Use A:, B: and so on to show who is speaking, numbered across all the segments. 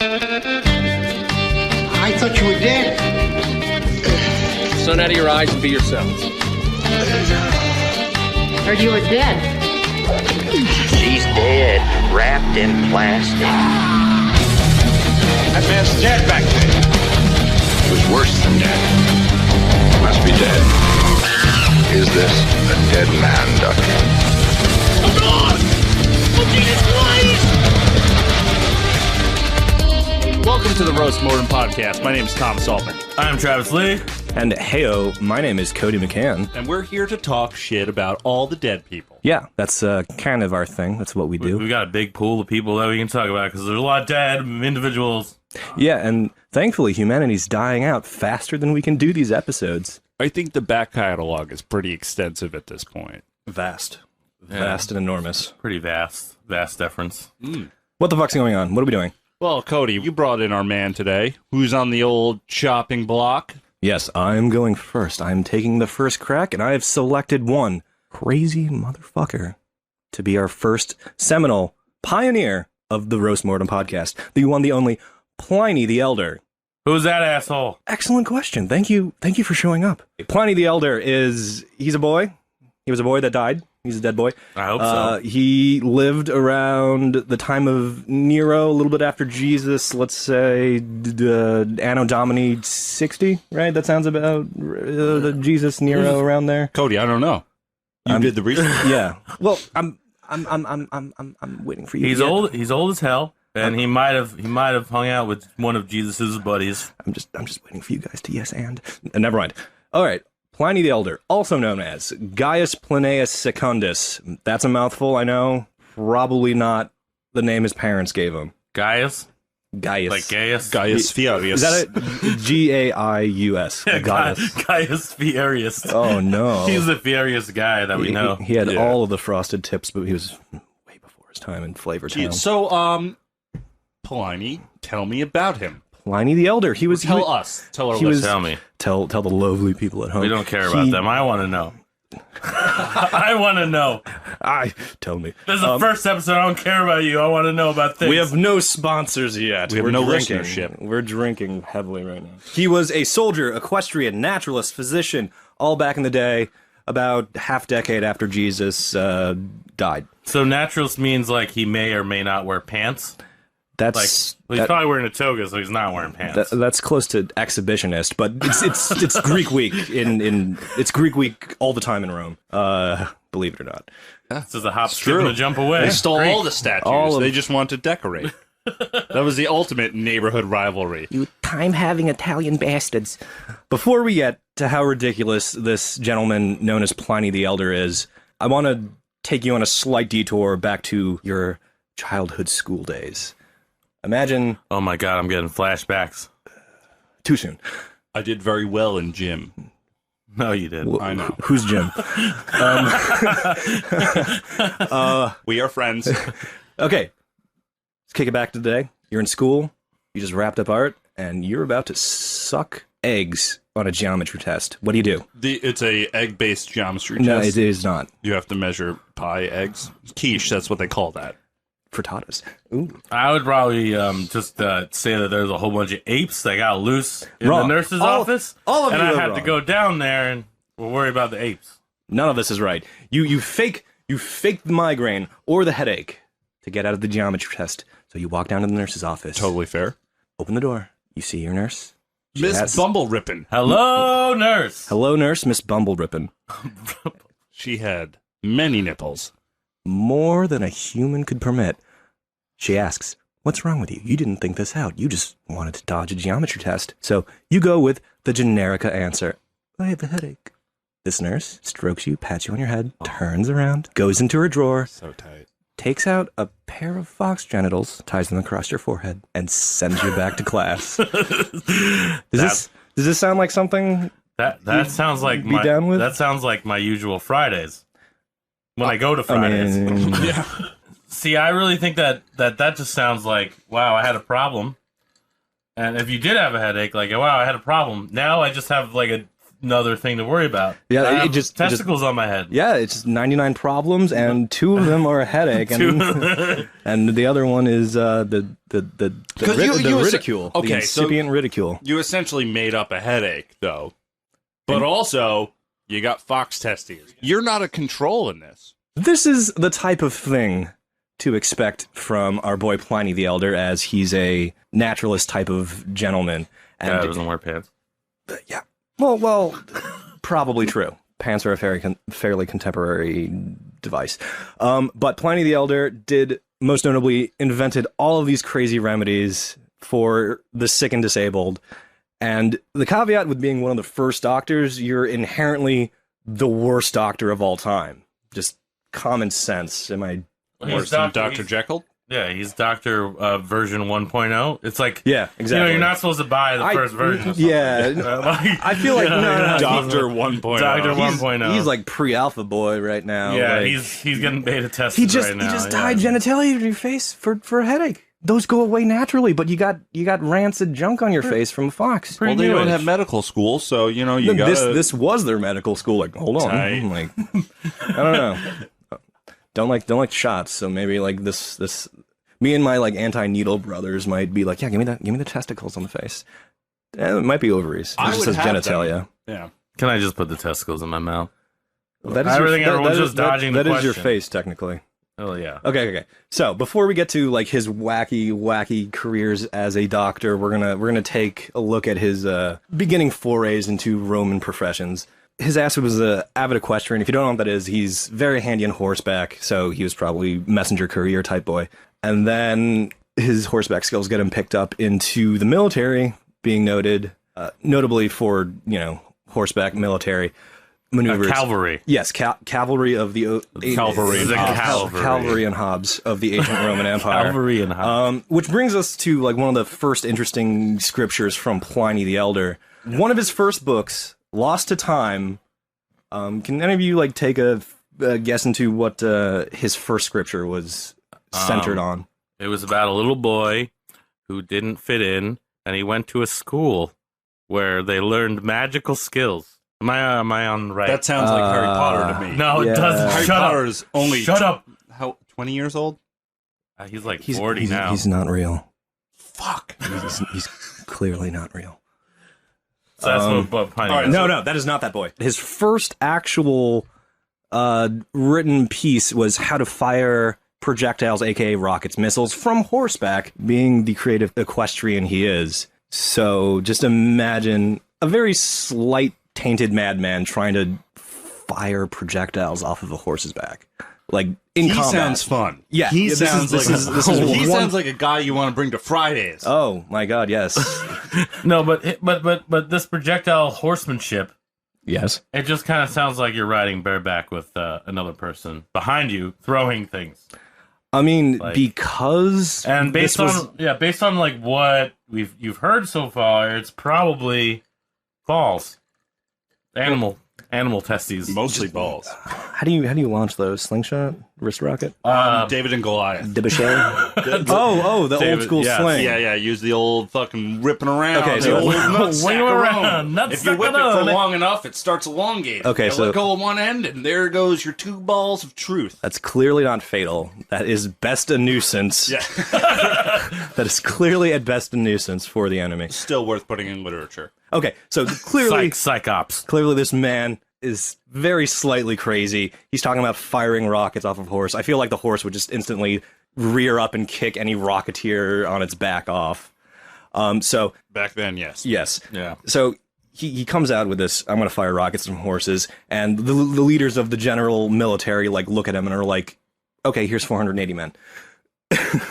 A: I thought you were dead.
B: Sun out of your eyes and be yourselves.
C: Heard you were dead.
D: She's dead, wrapped in plastic.
E: That man's dead back there.
F: It was worse than dead. Must be dead. Is this a dead man, Duck?
G: Come on! Jesus Christ!
H: Welcome to the Roast Mortem Podcast. My name is Tom Saltman.
I: I'm Travis Lee.
J: And heyo, my name is Cody McCann.
H: And we're here to talk shit about all the dead people.
J: Yeah, that's kind of our thing. That's what we do.
I: We got a big pool of people that we can talk about because there's a lot of dead individuals.
J: Yeah, and thankfully humanity's dying out faster than we can do these episodes.
H: I think the back catalog is pretty extensive at this point.
J: Vast. Vast and enormous.
I: Pretty vast. Vast difference.
J: What the fuck's going on? What are we doing?
H: Well, Cody, you brought in our man today, who's on the old chopping block.
J: Yes, I'm going first. I'm taking the first crack, and I have selected one crazy motherfucker to be our first seminal pioneer of the Roast Mortem podcast. The one, the only, Pliny the Elder.
I: Who's that asshole?
J: Excellent question. Thank you for showing up. Pliny the Elder he's a boy. He was a boy that died. He's a dead boy.
I: I hope so.
J: He lived around the time of Nero, a little bit after Jesus, let's say Anno Domini 60, right? That sounds about Jesus, Nero, around there.
H: Cody, I don't know. You did the research.
J: Yeah. Well, I'm waiting for you.
I: He's old. He's old as hell, and he might have hung out with one of Jesus's buddies.
J: I'm just waiting for you guys to yes and. Never mind. All right. Pliny the Elder, also known as Gaius Plinius Secundus. That's a mouthful, I know. Probably not the name his parents gave him.
I: Gaius?
J: Gaius.
I: Like Gaius?
H: Gaius Fierius.
J: Is that it? G-A-I-U-S.
I: Gaius Fierius.
J: Oh, no.
I: He's the Fierius guy that we know.
J: He had all of the frosted tips, but he was way before his time in Flavor Town.
H: So, Pliny, tell me about him.
J: Pliny the Elder.
H: Tell us. Tell our listeners.
I: Tell me.
J: Tell the lovely people at home.
I: We don't care about them. I want to know. I want to know.
J: Tell me.
I: This is the first episode. I don't care about you. I want to know about things.
J: We have no sponsors yet.
H: We have no
J: drinking.
H: listenership.
J: We're drinking heavily right now. He was a soldier, equestrian, naturalist, physician, all back in the day, about half decade after Jesus died.
I: So naturalist means like he may or may not wear pants?
J: That's
I: he's probably wearing a toga, so he's not wearing pants.
J: That's close to exhibitionist, but it's Greek week it's Greek week all the time in Rome. Believe it or not.
I: This is a hop, skip, and a jump away.
H: They stole
I: Greek.
H: all the statues. They just want to decorate. That was the ultimate neighborhood rivalry.
J: You time-having Italian bastards. Before we get to how ridiculous this gentleman known as Pliny the Elder is, I want to take you on a slight detour back to your childhood school days. Imagine...
I: Oh my god, I'm getting flashbacks.
J: Too soon.
H: I did very well in gym.
I: No, you didn't.
H: I know.
J: Who's Jim?
H: We are friends.
J: Okay. Let's kick it back to today. You're in school. You just wrapped up art, and you're about to suck eggs on a geometry test. What do you do?
H: It's a egg-based geometry test.
J: No, it is not.
H: You have to measure pie eggs. Quiche, that's what they call that.
J: Frittatas. Ooh.
I: I would probably just say that there's a whole bunch of apes that got loose in the nurse's office.
J: All of
I: and
J: you
I: I
J: are
I: had
J: wrong.
I: to go down there and we'll worry about the apes.
J: None of this is right. You fake the migraine or the headache to get out of the geometry test. So you walk down to the nurse's office.
H: Totally fair.
J: Open the door. You see your nurse.
H: Miss Bumblerippin.
I: Hello, nurse.
J: Hello, nurse. Miss Bumblerippin.
H: She had many nipples.
J: More than a human could permit. She asks, what's wrong with you? You didn't think this out. You just wanted to dodge a geometry test. So you go with the generica answer. I have a headache. This nurse strokes you, pats you on your head, turns around, goes into her drawer.
H: So tight.
J: Takes out a pair of fox genitals, ties them across your forehead, and sends you back to class. Does this sound like something
I: that sounds like my
J: down with?
I: That sounds like my usual Fridays. When I go to Fridays.
H: Yeah.
I: See, I really think that just sounds like, wow, I had a problem. And if you did have a headache, like, wow, I had a problem. Now I just have like a another thing to worry about.
J: Yeah,
I: I
J: it
I: have
J: just-
I: testicles on my head.
J: Yeah, it's just 99 problems, and 2 of them are a headache, and and the other one is the
H: 'Cause you
J: ridicule, the
H: okay, so-
J: incipient ridicule.
H: You essentially made up a headache, though. But also, you got fox testes. You're not a control in this.
J: This is the type of thing to expect from our boy Pliny the Elder, as he's a naturalist type of gentleman. And
I: Guy doesn't wear pants.
J: yeah, well, probably true. Pants are a fairly contemporary device. But Pliny the Elder did, most notably, invented all of these crazy remedies for the sick and disabled. And the caveat with being one of the first doctors, you're inherently the worst doctor of all time. Just common sense. Am I?
H: Worse than Dr. Jekyll?
I: Yeah, he's Doctor version 1.0. It's like,
J: Yeah, exactly.
I: you're not supposed to buy the first version. Of
J: Yeah, I feel like no.
H: Dr. 1.0.
I: Dr.
J: He's
I: 1.0.
J: He's like pre-alpha boy right now.
I: Yeah,
J: like,
I: he's getting beta tested
J: he just
I: right now.
J: dyed genitalia to your face for a headache. Those go away naturally, but you got rancid junk on your face from a fox.
H: Well, they don't have medical school, so, you got
J: This was their medical school. Like, hold on,
H: Tight.
J: like, I don't know. Don't like shots. So maybe like this. Me and my like anti-needle brothers might be like, yeah, give me the testicles on the face. It might be ovaries. It
H: I
J: just
H: would
J: says
H: have
J: genitalia.
H: them. Yeah.
I: Can I just put the testicles in my mouth?
J: That
I: I think everyone's just dodging the
J: That is your
I: question.
J: face, technically.
I: Oh, yeah.
J: Okay. So before we get to like his wacky careers as a doctor, we're gonna take a look at his beginning forays into Roman professions. His ass was an avid equestrian. If you don't know what that is, he's very handy on horseback, so he was probably messenger courier type boy. And then his horseback skills get him picked up into the military, being notably for horseback military maneuvers.
I: Cavalry.
J: Yes, cavalry of the
I: Cavalry. The cavalry.
J: Cavalry and Hobbes of the ancient Roman Empire.
I: Cavalry and Hobbes.
J: Which brings us to like one of the first interesting scriptures from Pliny the Elder. One of his first books, Lost to Time. Can any of you like take a guess into what his first scripture was centered on?
I: It was about a little boy who didn't fit in, and he went to a school where they learned magical skills. Am I on right?
H: That sounds like Harry Potter to me.
I: No, it doesn't.
H: Harry
I: Shut
H: Potter
I: up.
H: is only
I: Shut up.
H: How 20 years old?
I: He's like 40 now.
J: He's not real.
H: Fuck.
J: He's clearly not real.
I: So that's what Pliny is.
J: No, that is not that boy. His first actual written piece was how to fire projectiles, aka rockets, missiles, from horseback, being the creative equestrian he is. So just imagine a very slight tainted madman trying to fire projectiles off of a horse's back. Like in combat.
H: Sounds fun.
J: Yeah,
H: he
J: this
H: sounds
J: is
H: he
J: one-
H: sounds like a guy you want to bring to Fridays.
J: Oh my god, yes.
I: No, but this projectile horsemanship,
J: Yes.
I: it just kind of sounds like you're riding bareback with another person behind you throwing things.
J: I mean,
I: Like-
J: because
I: And based
J: this was-
I: on based on like what you've heard so far, it's probably false. Animal testes.
H: Mostly balls.
J: how do you launch those? Slingshot, wrist rocket,
H: David and Goliath.
J: debouché. the
I: David,
J: old school
I: yes.
J: sling.
H: Yeah, use the old fucking ripping around.
J: Okay,
H: the
J: so-
H: old nutsack
I: Wing around,
H: around. If you whip it for
I: nutsack
H: long enough, it starts elongating.
J: Okay,
H: You
J: so-
H: let go of one end, and there goes your 2 balls of truth.
J: That's clearly not fatal. That is best a nuisance.
H: Yeah,
J: That is clearly at best a nuisance for the enemy.
H: still worth putting in literature.
J: Okay, so clearly,
I: Psych ops.
J: clearly this man is very slightly crazy. He's talking about firing rockets off of a horse. I feel like the horse would just instantly rear up and kick any rocketeer on its back off. So
H: Back then, yes.
J: yes,
I: Yeah.
J: So he comes out with this, I'm going to fire rockets from horses, and the leaders of the general military like look at him and are like, okay, here's 480 men.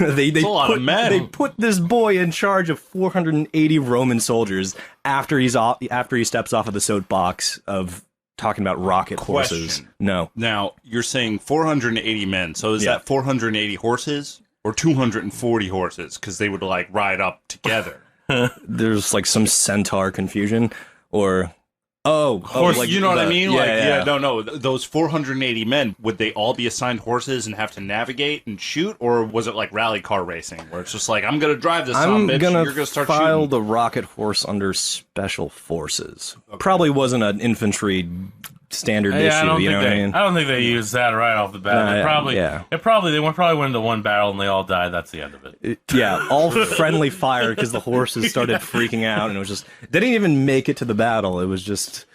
J: they
H: a lot
J: put,
H: of men.
J: They put this boy in charge of 480 Roman soldiers after he steps off of the soapbox of talking about rocket horses.
H: Question.
J: No.
H: Now, you're saying 480 men, so is
J: Yeah.
H: that 480 horses or 240 horses? Because they would, like, ride up together.
J: There's like some centaur confusion, or
H: Horse,
J: like
H: you know what I
J: the-
H: mean?
J: Yeah,
H: No. Those 480 men, would they all be assigned horses and have to navigate and shoot, or was it like rally car racing, where it's just like, I'm gonna drive this
J: I'm
H: bitch,
J: gonna
H: and you're gonna start
J: file
H: shooting?
J: the rocket horse under special forces. Probably wasn't an infantry standard issue.
I: I don't
J: You know
I: think
J: what I mean?
I: I don't think they used that right off the bat.
J: Nah,
I: They probably went into one barrel and they all died. That's the end of it.
J: Yeah, all friendly fire because the horses started freaking out, and it was just they didn't even make it to the battle. It was just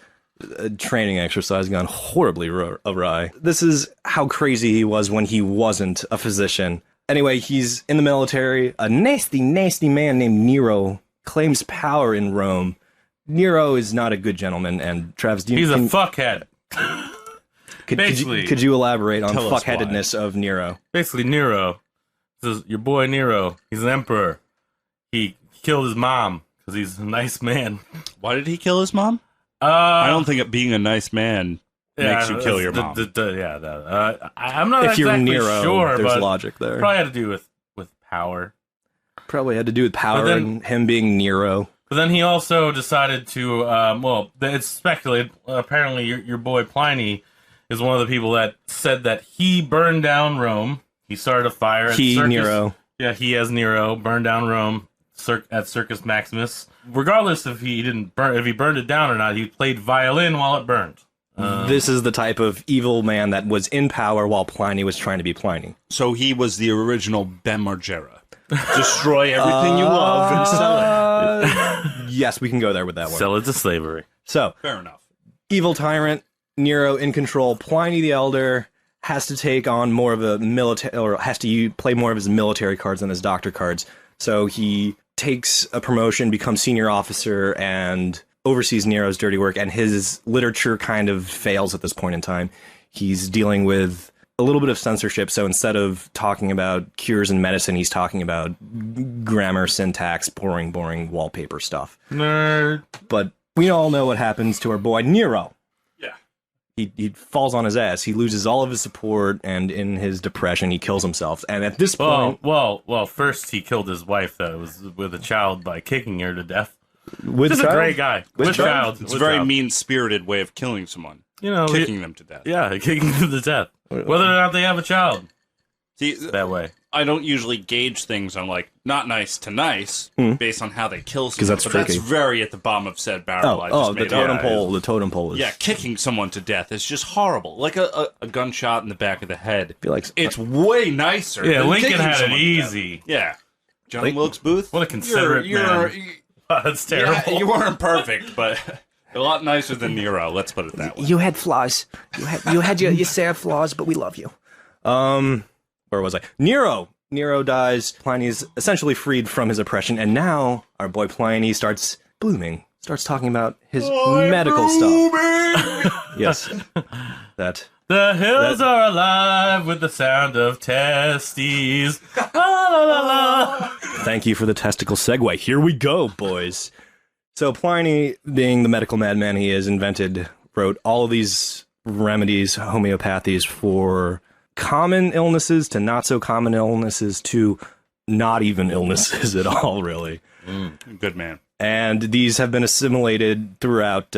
J: a training exercise gone horribly awry. This is how crazy he was when he wasn't a physician. Anyway, he's in the military. A nasty, nasty man named Nero claims power in Rome. Nero is not a good gentleman, and Travis,
I: He's a fuckhead.
J: could you elaborate on
H: Tell us
J: fuckheadedness of Nero?
I: Basically, Nero. This is your boy Nero. He's an emperor. He killed his mom because he's a nice man.
H: Why did he kill his mom? I don't think it being a nice man makes you kill your mom.
I: I'm not
J: If you're
I: exactly
J: Nero,
I: sure,
J: there's
I: but
J: logic there.
I: probably had to do with power.
J: Probably had to do with power
I: then-
J: and him being Nero.
I: But then he also decided to, it's speculated, apparently your boy Pliny is one of the people that said that he burned down Rome. He started a fire at Circus.
J: Nero.
I: Yeah, he as Nero burned down Rome at Circus Maximus. Regardless if he burned it down or not, he played violin while it burned.
J: This is the type of evil man that was in power while Pliny was trying to be Pliny.
H: So he was the original Ben Margera. Destroy everything you love and sell it.
J: Yes, we can go there with that one.
I: Sell it to slavery.
J: So,
H: Fair enough.
J: evil tyrant, Nero in control. Pliny the Elder has to take on more of a military, or has to play more of his military cards than his doctor cards. So he takes a promotion, becomes senior officer, and oversees Nero's dirty work. And his literature kind of fails at this point in time. He's dealing with a little bit of censorship. So instead of talking about cures and medicine, he's talking about grammar, syntax, boring wallpaper stuff.
I: Nerd.
J: But we all know what happens to our boy Nero.
H: Yeah.
J: He falls on his ass. He loses all of his support, and in his depression, he kills himself. And at this point,
I: Well, first he killed his wife that was with a child by kicking her to death.
J: with
I: Just a
J: child?
I: great guy. With child.
H: It's
I: With
H: a very
I: child.
H: mean-spirited way of killing someone.
I: You know,
H: Kicking them to death.
I: Yeah, kicking them to death. Whether or not they have a child.
H: See,
I: That way.
H: I don't usually gauge things on, like, not nice to nice based on how they kill someone.
J: 'Cause that's
H: but
J: tricky.
H: that's very at the bottom of said barrel. I just
J: the
H: made
J: totem
H: up.
J: pole. The totem pole is.
H: Yeah, kicking someone to death is just horrible. Like a gunshot in the back of the head.
J: I feel like
H: It's way nicer.
I: Yeah,
H: than
I: Lincoln
H: kicking
I: had it
H: someone to death.
I: easy.
H: Yeah. John
J: Link-
H: Wilkes Booth.
I: What a considerate man. That's terrible.
H: Yeah, you weren't perfect, but a lot nicer than Nero. Let's put it that way.
J: You had flaws. You had your sad flaws, but we love you. Where was I? Nero dies. Pliny is essentially freed from his oppression, and now our boy Pliny starts blooming. Starts talking about his medical stuff. Yes, that.
I: The hills are alive with the sound of testes. La, la, la, la.
J: Thank you for the testicle segue. Here we go, boys. So Pliny, being the medical madman he is, wrote all of these remedies, homeopathies for common illnesses to not so common illnesses to not even illnesses at all, really.
H: Good man.
J: And these have been assimilated throughout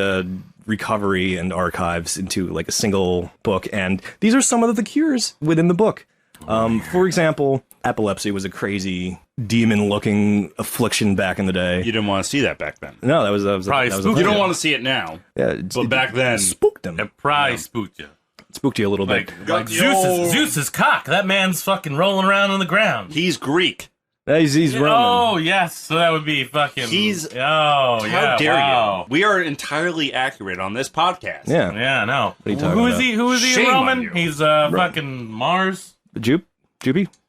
J: recovery and archives into like a single book. And these are some of the cures within the book. For example, epilepsy was a crazy demon-looking affliction back in the day.
H: You didn't want to see that back then.
J: No, that was
I: Probably
J: that was
I: spooky.
H: You don't want to see it now. But back then,
J: spooked him.
I: It probably spooked you.
J: Spooked you a little bit.
I: Like Zeus's cock. That man's fucking rolling around on the ground.
H: he's Greek.
J: He's Roman.
I: Oh, yes. So that would be fucking...
H: He's-
I: Oh, yeah.
H: How dare
I: wow.
H: you? We are entirely accurate on this podcast.
J: Yeah.
I: Yeah, no.
J: are you talking
I: Who is
J: about?
I: he? Who is he
H: Shame
I: in
H: on
I: Roman?
H: you.
I: He's fucking Mars?
J: Jupiter?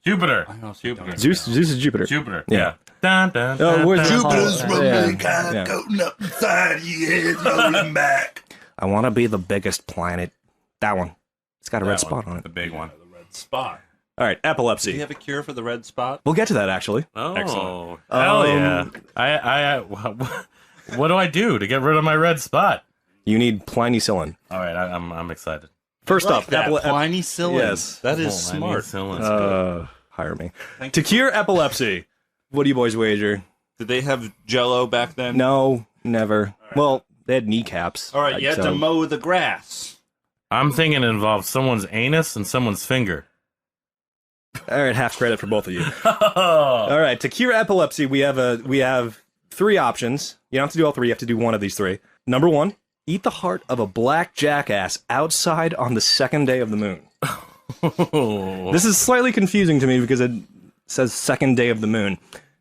I: Jupiter.
H: honestly
I: Jupiter.
J: Zeus is Jupiter.
I: Jupiter.
J: Yeah.
I: Dun, dun,
J: Oh,
I: dun,
J: where's
I: dun,
J: Jupiter's
I: dun,
J: from?
I: dun.
J: Yeah.
A: Coating up inside your head, rolling back.
J: I want to be the biggest planet. That one. It's got a red
I: That
J: spot
I: one,
J: on it.
I: The big one.
H: The red spot.
J: All right,
H: Do
J: epilepsy.
H: you have a cure for the red spot?
J: We'll get to that, actually.
I: Oh,
H: Excellent.
I: hell yeah. What do I do to get rid of my red spot?
J: You need Pliny-Cillin.
I: All right, I'm excited.
J: First
H: Like
J: off,
H: that Pliny Cillin.
J: Yes.
H: That is
I: Oh, I
H: smart.
I: need Cillin.
J: hire me.
H: Thank
J: To cure epilepsy, what do you boys wager?
H: Did they have Jello back then?
J: No, never. Well, They had kneecaps.
H: All right, you had to mow the grass.
I: I'm thinking it involves someone's anus and someone's finger.
J: All right, half credit for both of you. All right, to cure epilepsy, we have 3 options. You don't have to do all 3. You have to do one of these 3. Number 1, eat the heart of a black jackass outside on the 2nd day of the moon. This is slightly confusing to me because it says 2nd day of the moon,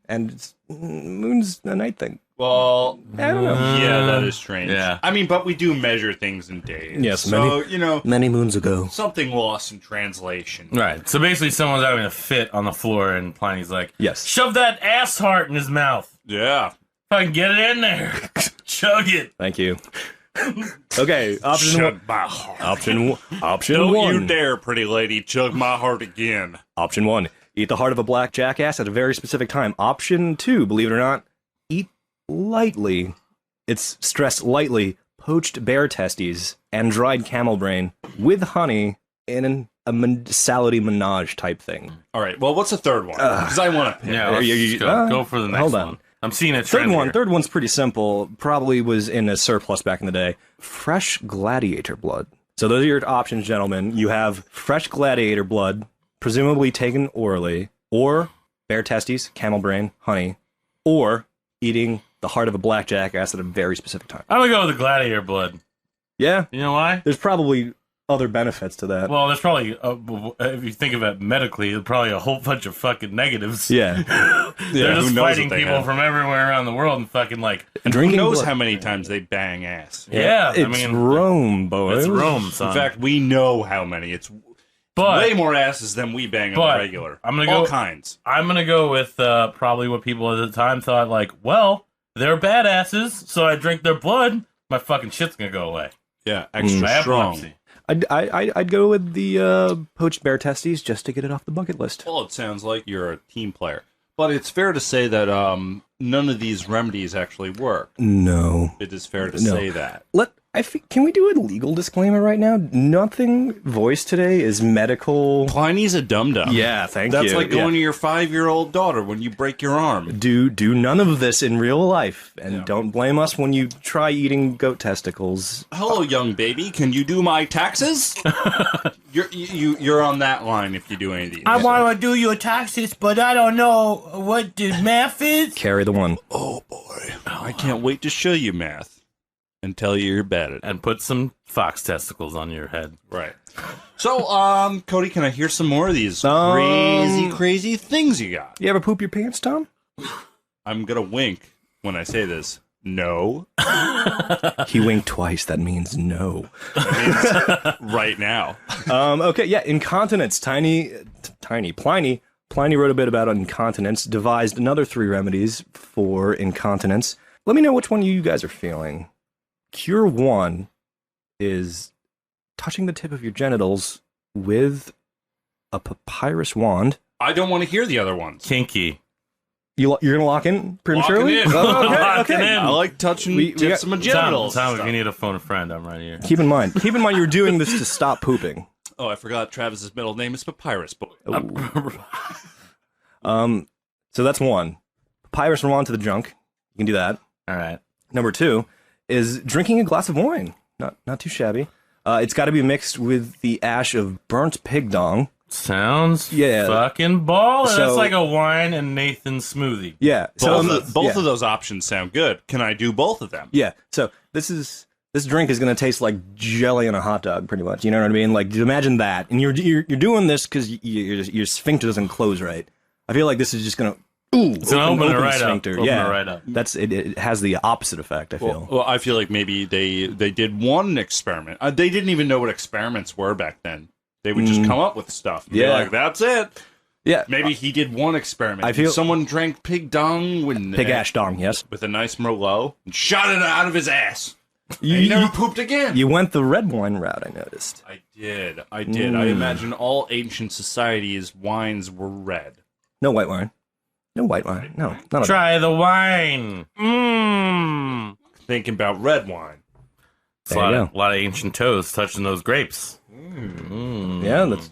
J: and moon's a night thing.
H: Well,
J: I don't know.
H: Yeah, that is strange.
I: Yeah.
H: I mean, but we do measure things in days.
J: Yes,
H: so,
J: many moons ago.
H: something lost in translation.
I: Right. So basically, someone's having a fit on the floor, and Pliny's like,
J: Yes.
I: shove that ass heart in his mouth.
H: Yeah.
I: If I can get it in there, chug it.
J: Thank you. Okay, option
H: Chug
J: one.
H: my heart.
J: Option
H: Don't
J: one.
H: you dare, pretty lady, chug my heart again.
J: Option 1, eat the heart of a black jackass at a very specific time. Option 2, believe it or not, eat lightly. It's stressed lightly. Poached bear testes and dried camel brain with honey in a salady menage type thing.
H: All right, well, what's the third one? Because I want to pick.
I: Yeah, let's go for the next
J: hold on.
I: one. I'm seeing a trend here.
J: Third one's pretty simple. Probably was in a surplus back in the day. Fresh gladiator blood. So those are your options, gentlemen. You have fresh gladiator blood, presumably taken orally, or bear testes, camel brain, honey, or eating the heart of a black jackass at a very specific time.
I: I'm going to go with the gladiator blood.
J: Yeah?
I: You know why?
J: There's probably other benefits to that.
I: Well, there's probably, if you think of it medically, there's probably a whole bunch of fucking negatives.
J: Yeah.
I: They're
H: who
I: just
H: knows
I: fighting
H: what they
I: people
H: have.
I: from everywhere around the world and fucking like...
H: And who
J: Drinking
H: knows
J: blood.
H: how many times they bang ass?
I: Yeah,
J: It's
I: I mean...
J: Rome, boys.
I: It's Rome, son.
H: In fact, we know how many. It's
I: but,
H: way more asses than we bang on the regular.
I: I'm gonna
H: All
I: go,
H: kinds.
I: I'm going to go with probably what people at the time thought, like, well, they're badasses, so I drink their blood, my fucking shit's going to go away.
H: Yeah, extra
I: I have
H: strong.
I: epilepsy.
J: I'd go with the poached bear testes just to get it off the bucket list.
H: Well, it sounds like you're a team player. But it's fair to say that none of these remedies actually work.
J: No.
H: It is fair to say that.
J: Can we do a legal disclaimer right now? Nothing voiced today is medical.
H: Pliny's a dum-dum.
J: Yeah, thank
H: That's
J: you.
H: like going to your 5-year-old daughter when you break your arm.
J: Do none of this in real life, and don't blame us when you try eating goat testicles.
H: Hello, young baby. Can you do my taxes? You're on that line if you do any of these.
G: want to do your taxes, but I don't know what the math is.
J: Carry the one.
H: Oh boy, I can't wait to show you math and tell you you're bad at it.
I: And put some fox testicles on your head.
H: Right. So, Cody, can I hear some more of these crazy things you got?
J: You ever poop your pants, Tom?
H: I'm gonna wink when I say this. No.
J: He winked twice. That means no.
H: Right now.
J: Okay, yeah, incontinence. Pliny wrote a bit about incontinence, devised another 3 remedies for incontinence. Let me know which one you guys are feeling. Cure 1 is touching the tip of your genitals with a papyrus wand.
H: I don't want to hear the other ones.
I: Kinky.
J: You're gonna lock in prematurely?
H: Locking in.
I: Locking in.
H: I like touching tips of my genitals.
I: Tom, if you need to phone a friend, I'm right here.
J: Keep in mind, you're doing this to stop pooping.
H: Oh, I forgot Travis's middle name is Papyrus Boy.
J: So that's 1. Papyrus wand to the junk. You can do that.
I: All right.
J: Number 2 is drinking a glass of wine. Not too shabby. It's got to be mixed with the ash of burnt pig dong.
I: Sounds fucking baller.
J: So-
I: That's like a wine and Nathan smoothie.
J: Yeah.
H: Both of those options sound good. Can I do both of them?
J: Yeah. So this drink is going to taste like jelly on a hot dog, pretty much. You know what I mean? Like, imagine that, and you're doing this because your sphincter doesn't close right. I feel like this is just going to
I: It's gonna open it right
J: sphincter.
I: up. Open
J: Yeah,
I: it right up.
J: That's it. It has the opposite effect. I feel.
H: Well, I feel like maybe they did one experiment. They didn't even know what experiments were back then. They would just come up with stuff. And be
J: Yeah.
H: like, that's it.
J: Yeah.
H: Maybe he did one experiment.
J: I feel-
H: someone drank pig dung
J: Pig ash dong. Yes.
H: with a nice Merlot and shot it out of his ass.
J: You,
H: He never pooped again.
J: you went the red wine route. I noticed.
H: I did. I imagine all ancient societies' wines were red.
J: No white wine. No white wine. No. None of
I: Try the wine. Mmm.
H: Thinking about red wine.
I: It's a
J: There
I: lot,
J: you
I: of, lot of ancient toes touching those grapes.
J: that. Yeah, that's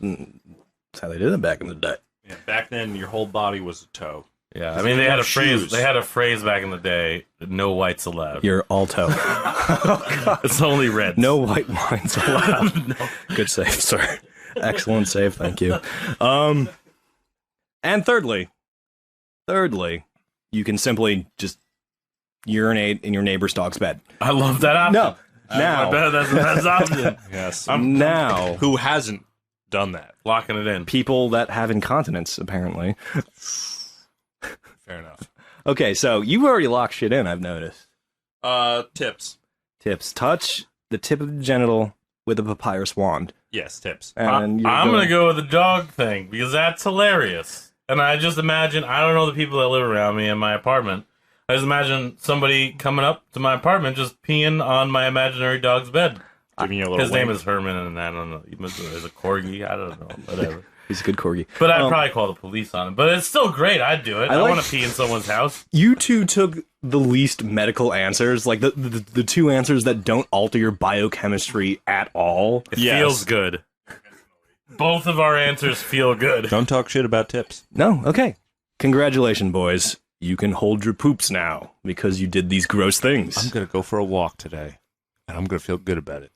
J: how they did it back in the day.
H: Yeah, back then, your whole body was a toe.
I: Yeah, I mean they had a phrase.
H: shoes.
I: They had a phrase back in the day: "No whites allowed."
J: You're alto.
I: It's only red.
J: No white wines allowed. Good save, sir. Excellent save, thank you. And thirdly, you can simply just urinate in your neighbor's dog's bed.
I: I love that option.
J: No, now,
I: I bet that's the best option.
H: Yes.
J: now,
H: Who hasn't done that?
I: Locking it in.
J: people that have incontinence, apparently.
H: Fair enough.
J: Okay, so you've already locked shit in, I've noticed.
H: Tips.
J: Tips. Touch the tip of the genital with a papyrus wand.
H: Yes, tips.
J: And
I: I'm gonna go with the dog thing because that's hilarious. And I just imagine, I don't know the people that live around me in my apartment. I just imagine somebody coming up to my apartment just peeing on my imaginary dog's bed.
H: Giving you a little
I: His name
H: wink.
I: is Herman, and I don't know. He's a corgi. I don't know. Whatever.
J: He's a good corgi.
I: But I'd probably call the police on him. But it's still great. I'd do it. I
J: like-
I: want to pee in someone's house.
J: You two took the least medical answers, like the two answers that don't alter your biochemistry at all.
I: It
H: Yes.
I: feels good. Both of our answers feel good.
H: Don't talk shit about tips.
J: No? Okay. Congratulations, boys. You can hold your poops now because you did these gross things.
H: I'm gonna go for a walk today, and I'm gonna feel good about it.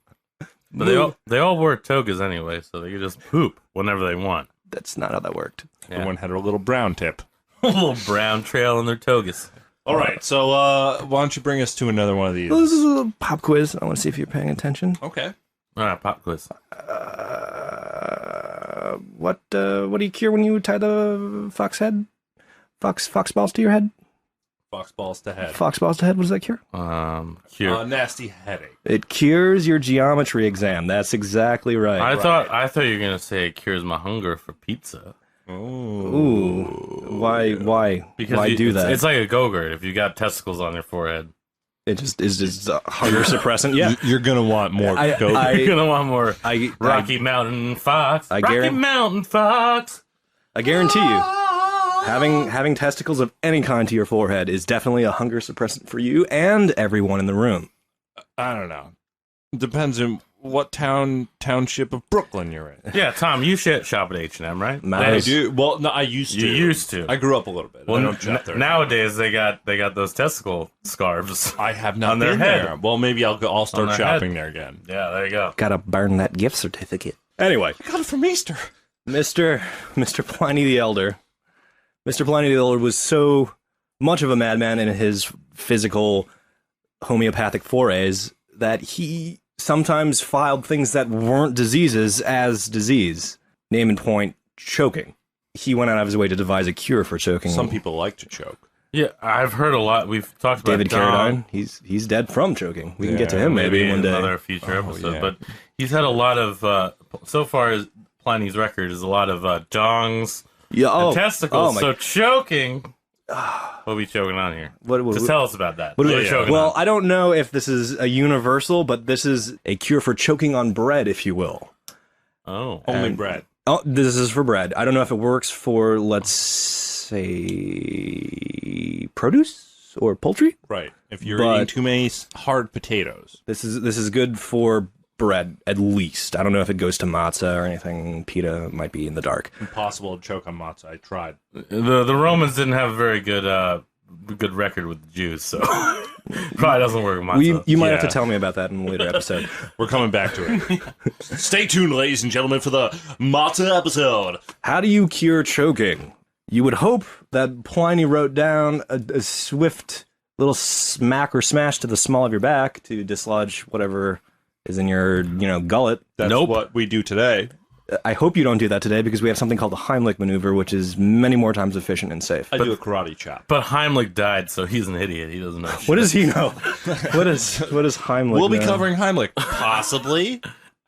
I: But they all wear togas anyway, so they can just poop whenever they want.
J: That's not how that worked.
I: Yeah.
H: Everyone had a little brown tip.
I: A little brown trail in their togas.
H: All right, so why don't you bring us to another one of these?
J: Well, this is a little pop quiz. I want to see if you're paying attention.
H: Okay.
I: All right, pop quiz.
J: What do you cure when you tie the fox head? Fox balls to your head?
H: Fox balls to head.
J: Fox balls to head, what does that cure?
I: Cure.
H: Nasty headache.
J: It cures your geometry exam. That's exactly right.
I: I thought you were gonna say it cures my hunger for pizza.
J: Ooh. Why?
I: Because
J: why do that?
I: It's like a Go-Gurt if you got testicles on your forehead.
J: It just is just a hunger suppressant. Yeah.
H: You're gonna want more.
I: You're gonna want more
J: I
I: Rocky Mountain Fox.
J: I
I: Rocky
J: guarantee-
I: Mountain Fox.
J: I guarantee you, having testicles of any kind to your forehead is definitely a hunger suppressant for you and everyone in the room.
H: I don't know. Depends on what township of Brooklyn you're in.
I: Yeah, Tom, you shop at H&M, right?
H: I do. Well, no, I used to.
I: You used to.
H: I grew up a little bit.
I: Well,
H: I don't shop there.
I: nowadays they got those testicle scarves.
H: I have not
I: on their
H: been
I: head.
H: there. Well, maybe I'll start
I: their
H: shopping there again.
I: Yeah, there you go.
J: Gotta burn that gift certificate. Anyway,
H: I got it from Easter.
J: Mr. Pliny the Elder. Mr. Pliny the Elder was so much of a madman in his physical homeopathic forays that he sometimes filed things that weren't diseases as disease. Name and point, choking. He went out of his way to devise a cure for choking.
H: Some people like to choke.
I: Yeah, I've heard a lot. We've talked about
J: David
I: Dom.
J: Carradine, he's dead from choking. We can get to him maybe one
I: in
J: day.
I: another future episode.
H: yeah.
I: But he's had a lot of so far as Pliny's record is a lot of dongs
J: Yeah,
I: and testicles.
J: my-
I: So choking. What are we choking on here?
J: What-
I: Tell us about that.
J: What
I: What
J: do
I: are
J: we-
I: we choking
J: well,
I: on?
J: I don't know if this is a universal, but this is a cure for choking on bread, if you will.
I: Oh,
H: Only bread.
J: Oh, this is for bread. I don't know if it works for, let's say, produce or poultry.
H: Right. If you're
J: But-
H: eating too many hard potatoes.
J: This is good for bread, at least. I don't know if it goes to matzah or anything. Pita might be in the dark.
H: Impossible to choke on matzah. I tried.
I: the Romans didn't have a very good record with the Jews, so probably doesn't work with matzah.
J: You might have to
H: Yeah.
J: tell me about that in a later episode.
H: We're coming back to it. Stay tuned, ladies and gentlemen, for the matzah episode.
J: How do you cure choking? You would hope that Pliny wrote down a swift little smack or smash to the small of your back to dislodge whatever is in your, gullet.
H: That's what we do today.
J: I hope you don't do that today because we have something called the Heimlich maneuver, which is many more times efficient and safe.
H: I do a karate chop.
I: But Heimlich died, so he's an idiot. He doesn't know.
J: What does he know? what is Heimlich?
H: We'll be
J: know?
H: covering Heimlich. Possibly.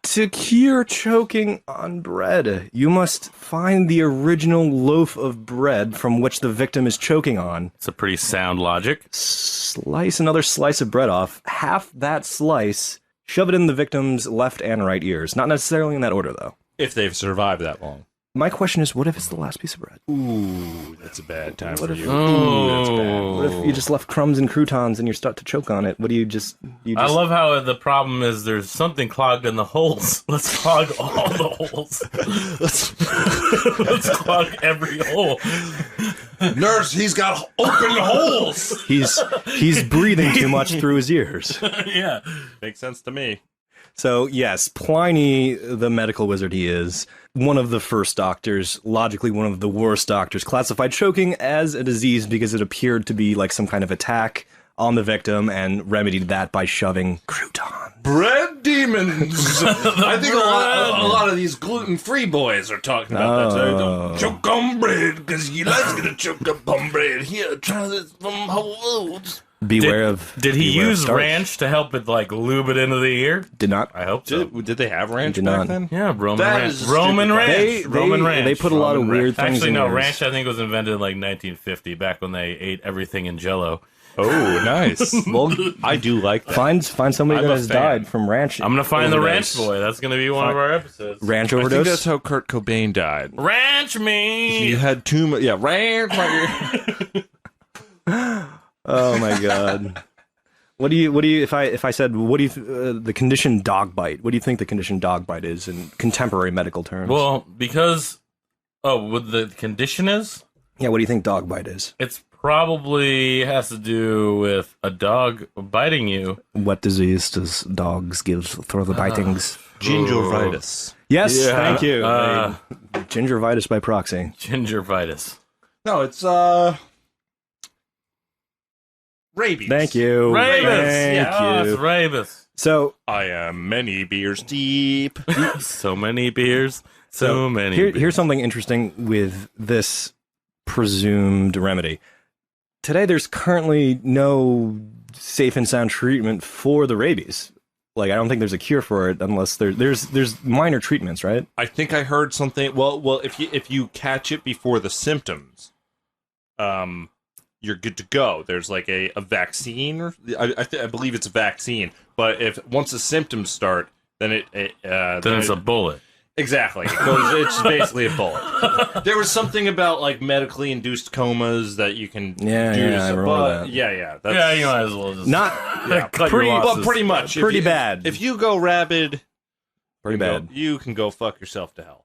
J: To cure choking on bread, you must find the original loaf of bread from which the victim is choking on.
I: It's a pretty sound logic.
J: Slice another slice of bread off, half that slice, shove it in the victim's left and right ears. Not necessarily in that order, though.
H: If they've survived that long.
J: My question is, what if it's the last piece of bread?
H: Ooh, that's a bad time for you.
I: Oh.
H: That's bad.
J: What if you just left crumbs and croutons and you're stuck to choke on it? What do you just...
I: I love how the problem is there's something clogged in the holes. Let's clog all the holes. Let's clog every hole.
A: Nurse, he's got open holes.
J: He's breathing too much through his ears.
I: Yeah.
H: Makes sense to me.
J: So, yes, Pliny, the medical wizard he is, one of the first doctors, logically one of the worst doctors, classified choking as a disease because it appeared to be like some kind of attack on the victim and remedied that by shoving croutons.
A: Bread demons. I think a lot of these gluten-free boys are talking about that. They don't choke on bread because you like to choke up on bread. Here, try this from Whole Foods.
I: Did he use ranch to help it like lube it into the ear?
J: Did not.
I: I hope so.
H: Did they have ranch
J: Did
H: back
J: not.
H: then?
I: Yeah, Roman
H: That
I: ranch.
H: is a
I: Roman
H: stupid
I: ranch. Roman ranch.
J: They put a lot of weird things
I: Actually,
J: in
I: no,
J: theirs.
I: ranch I think was invented in like 1950, back when they ate everything in Jell-O.
H: Oh, nice.
J: Well,
H: I do like that.
J: find somebody
H: I'm
J: that
H: a
J: has
H: fan.
J: died from ranch.
I: I'm gonna find the
J: overdose.
I: ranch boy. That's gonna be one of our episodes.
J: Ranch
H: I think
J: overdose.
H: that's how Kurt Cobain died.
I: Ranch me.
H: He had too much. Yeah, ranch.
J: Oh my god. What do you if I said what do you the condition dog bite? What do you think the condition dog bite is in contemporary medical terms?
I: Well, because what the condition is,
J: yeah, what do you think dog bite is?
I: it's probably has to do with a dog biting you.
J: What disease does dogs give through the bitings?
H: Gingivitis.
J: Yes,
I: Yeah,
J: thank you. Gingivitis by proxy.
I: Gingivitis.
H: No, it's rabies.
J: Thank you.
I: Rabies.
J: Thank
I: Yes,
J: you.
I: rabies.
J: So
H: I am many beers deep.
I: So many beers. So many.
J: Here's
I: beers.
J: something interesting with this presumed remedy. Today, there's currently no safe and sound treatment for the rabies. Like, I don't think there's a cure for it unless there's minor treatments, right?
H: I think I heard something. Well, if you catch it before the symptoms, you're good to go. There's like a vaccine, or I believe it's a vaccine. But if once the symptoms start, then
I: it's a bullet.
H: Exactly. It's basically a bullet. There was something about like medically induced comas that you can do.
J: I remember that.
H: Yeah.
I: Yeah, you might as well just
J: Not
I: cut
J: pretty-
I: your
J: but
I: losses.
H: pretty much.
J: Pretty
H: If you-
J: bad.
H: If you go rabid,
J: pretty bad.
H: you can go fuck yourself to hell.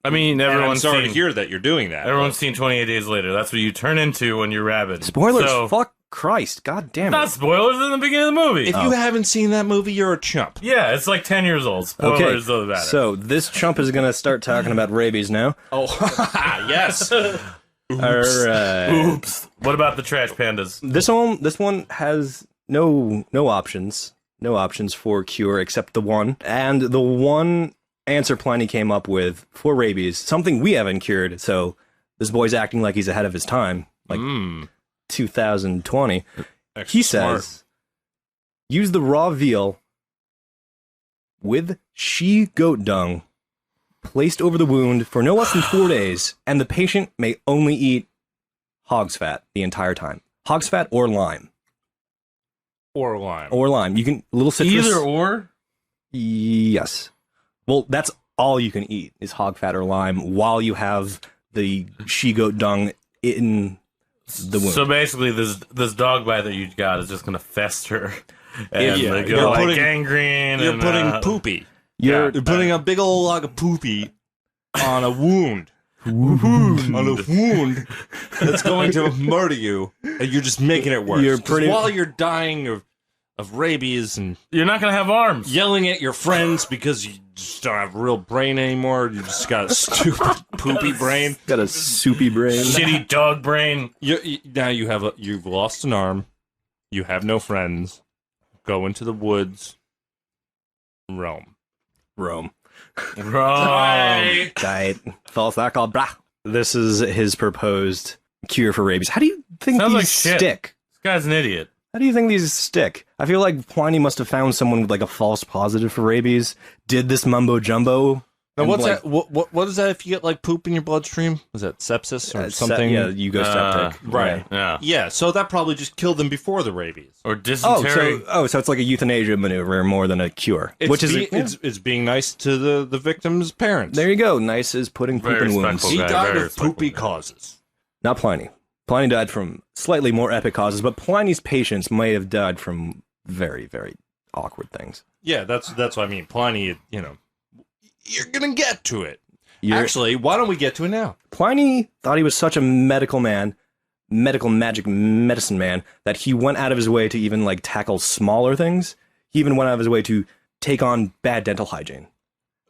I: I mean,
H: And I'm
I: everyone's
H: sorry
I: seen,
H: to hear that you're doing that.
I: everyone's seen 28 Days Later. That's what you turn into when you're rabid.
J: Spoilers.
I: So,
J: Fuck Christ. God damn
I: not
J: it.
I: spoilers in the beginning of the movie.
H: If you haven't seen that movie, you're a chump.
I: Yeah, it's like 10 years old.
J: Okay,
I: Spoilers doesn't matter.
J: so this chump is going to start talking about rabies now.
H: Oh, yes.
J: All right.
I: Oops. What about the trash pandas?
J: This one has no options. No options for cure except the one. And the one answer Pliny came up with for rabies, something we haven't cured, so this boy's acting like he's ahead of his time. Like 2020. He says, use the raw veal with she-goat dung placed over the wound for no less than 4 days, and the patient may only eat hog's fat the entire time. Hog's fat or lime.
H: Or lime.
J: Or lime. You can, little citrus.
I: Either or?
J: Yes. Well, that's all you can eat is hog fat or lime while you have the she-goat dung in the wound.
I: So basically, this dog bite that you got is just going to fester. And
H: Yeah,
I: they
H: you're
I: go like
H: putting-
I: gangrene.
H: You're
I: and,
H: putting poopy.
J: You're
H: You're putting a big old log of poopy on a wound. On a wound that's going to murder you, and you're just making it worse.
J: You're
H: 'Cause
J: pretty-
H: while you're dying of rabies and
I: You're not going to have arms.
H: yelling at your friends because you just don't have real brain anymore. You just got a stupid poopy brain.
J: got a soupy brain.
I: Shitty dog brain.
H: Now you've lost an arm. You have no friends. Go into the woods. Roam.
J: Rome.
I: Wrong.
J: Diet. False alcohol. Blah. This is his proposed cure for rabies. How do you think
I: Sounds
J: these
I: like shit.
J: stick?
I: This guy's an idiot.
J: How do you think these stick? I feel like Pliny must have found someone with like a false positive for rabies, did this mumbo jumbo.
H: Now,
J: and,
H: what's
J: like,
H: that? What is that if you get like poop in your bloodstream? Was that sepsis or something?
J: Yeah, you go septic.
H: Right.
I: Yeah.
H: Yeah, so that probably just killed them before the rabies.
I: Or
J: Oh,
I: dysentery.
J: so it's like a euthanasia maneuver more than a cure. Which is
H: it's being nice to the victim's parents.
J: there you go. Nice is putting poop
I: Very
J: in wounds.
I: respectful.
H: He
I: Okay,
H: died
I: very
H: of poopy
I: respectful.
H: causes.
J: Not Pliny. Pliny died from slightly more epic causes, but Pliny's patients may have died from very, very awkward things.
H: Yeah, that's what I mean. Pliny, you're gonna get to it.
J: You're-
H: Actually, why don't we get to it now?
J: Pliny thought he was such a medical man medical magic medicine man that he went out of his way to even like tackle smaller things. He even went out of his way to take on bad dental hygiene.